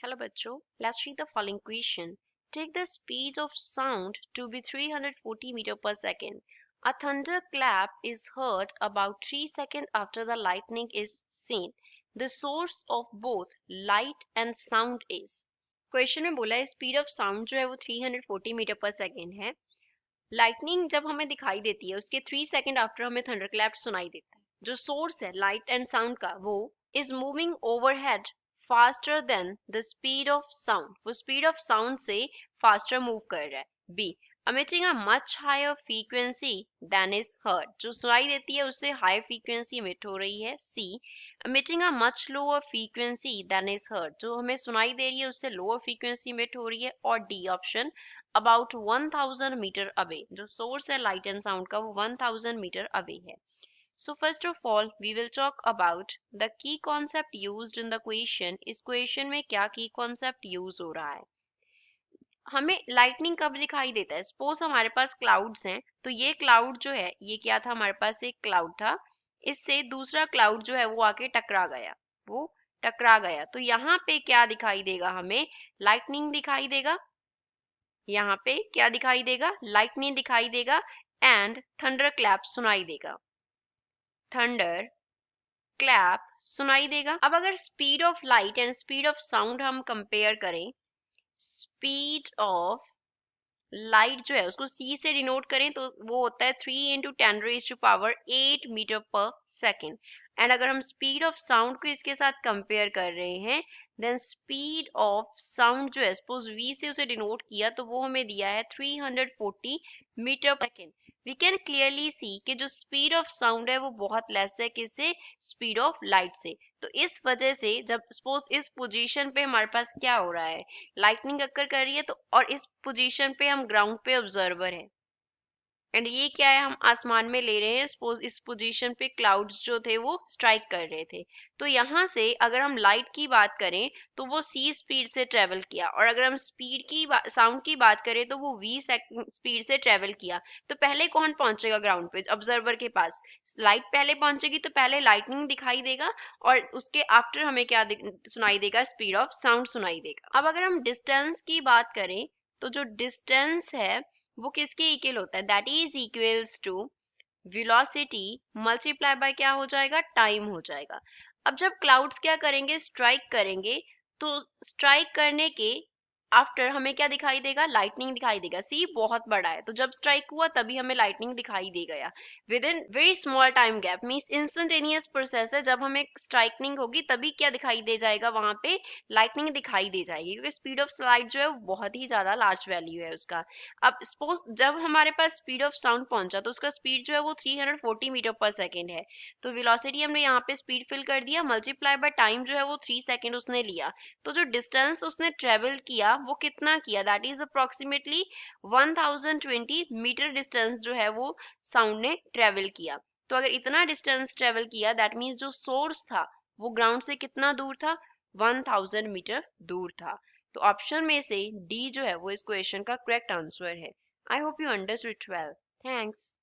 Hello bachcho, let's read the following question. Take the speed of sound to be 340 meter per second. A thunderclap is heard about 3 seconds after the lightning is seen. The source of both light and sound is. Question में बोला है speed of sound जो है वो 340 meter पर second है. Lightning जब हमें दिखाई देती है उसके 3 सेकेंड आफ्टर हमें थंडरक्लैप सुनाई देता है. जो सोर्स है लाइट एंड साउंड का वो is moving overhead faster than the speed of sound. वो स्पीड ऑफ साउंड से फास्टर मूव कर रहा है. Be emitting a much higher frequency than is heard. जो सुनाई देती है उससे हाई फ्रीक्वेंसी emit हो रही है. सी emitting a much lower frequency than is heard. जो हमें सुनाई दे रही है उससे लोअर फ्रीक्वेंसी emit हो रही है. और D option about 1000 meter away. जो सोर्स है लाइट एंड साउंड का वो 1000 मीटर अवे है. So first of all, we will talk about the key concept used in the question. इस question में क्या key concept use हो रहा है. हमें लाइटनिंग कब दिखाई देता है. सपोज हमारे पास क्लाउड्स हैं तो ये क्लाउड जो है ये क्या था, हमारे पास एक क्लाउड था, इससे दूसरा क्लाउड जो है वो आके टकरा गया. तो यहाँ पे क्या दिखाई देगा, हमें लाइटनिंग दिखाई देगा. यहाँ पे क्या दिखाई देगा, लाइटनिंग दिखाई देगा एंड थंडर क्लैप सुनाई देगा. थंडर क्लैप सुनाई देगा. अब अगर speed of light and speed of sound हम कंपेयर करें, स्पीड ऑफ लाइट जो है उसको c से डिनोट करें तो वो होता है 3 × 10⁸ मीटर पर सेकेंड. एंड अगर हम स्पीड ऑफ साउंड को इसके साथ कंपेयर कर रहे हैं देन स्पीड ऑफ साउंड जो है सपोज v से उसे डिनोट किया तो वो हमें दिया है 340 मीटर पर second. We can clearly see कि जो स्पीड ऑफ साउंड है वो बहुत लेस है किससे, स्पीड ऑफ लाइट से. तो इस वजह से जब सपोज इस पोजीशन पे हमारे पास क्या हो रहा है, लाइटनिंग अक्कर कर रही है तो, और इस पोजीशन पे हम ग्राउंड पे ऑब्जर्वर है एंड ये क्या है, हम आसमान में ले रहे हैं. सपोज इस पोजीशन पे क्लाउड्स जो थे वो स्ट्राइक कर रहे थे. तो यहाँ से अगर हम लाइट की बात करें तो वो c स्पीड से ट्रेवल किया, और अगर हम स्पीड की साउंड की बात करें तो वो v स्पीड से ट्रेवल किया. तो पहले कौन पहुंचेगा ग्राउंड पे, ऑब्जर्वर के पास. लाइट पहले पहुंचेगी तो पहले लाइटनिंग दिखाई देगा और उसके आफ्टर हमें क्या सुनाई देगा, स्पीड ऑफ साउंड सुनाई देगा. अब अगर हम डिस्टेंस की बात करें तो जो डिस्टेंस है वो किसके इक्वल होता है, that is equals to velocity multiply by क्या हो जाएगा, टाइम हो जाएगा. अब जब क्लाउड्स क्या करेंगे, स्ट्राइक करेंगे तो स्ट्राइक करने के आफ्टर हमें क्या दिखाई देगा, लाइटनिंग दिखाई देगा. सी बहुत बड़ा है तो जब स्ट्राइक हुआ तभी हमें लाइटनिंग दिखाई दे गया with in very small time gap. Means instantaneous process है. जब हमें स्ट्राइकनिंग होगी तभी क्या दिखाई दे जाएगा, वहां पे लाइटनिंग दिखाई दे जाएगी क्योंकि स्पीड ऑफ लाइट जो है वो बहुत ही ज्यादा लार्ज वैल्यू है उसका. अब सपोज जब हमारे पास स्पीड ऑफ साउंड पहुंचा तो उसका स्पीड जो है वो 340 मीटर पर सेकेंड है. तो वेलोसिटी हमने यहाँ पे स्पीड फिल कर दिया, मल्टीप्लाई बाय टाइम जो है वो 3 सेकेंड उसने लिया. तो जो डिस्टेंस उसने ट्रेवल किया वो कितना किया, that is approximately 1020 meter distance जो है वो साउंड ने ट्रेवल किया. तो अगर इतना डिस्टेंस ट्रेवल किया दैट मीन्स जो सोर्स था वो ग्राउंड से कितना दूर था, 1000 मीटर दूर था. तो ऑप्शन में से डी जो है वो इस क्वेश्चन का करेक्ट आंसर है. I hope you understood well. Thanks.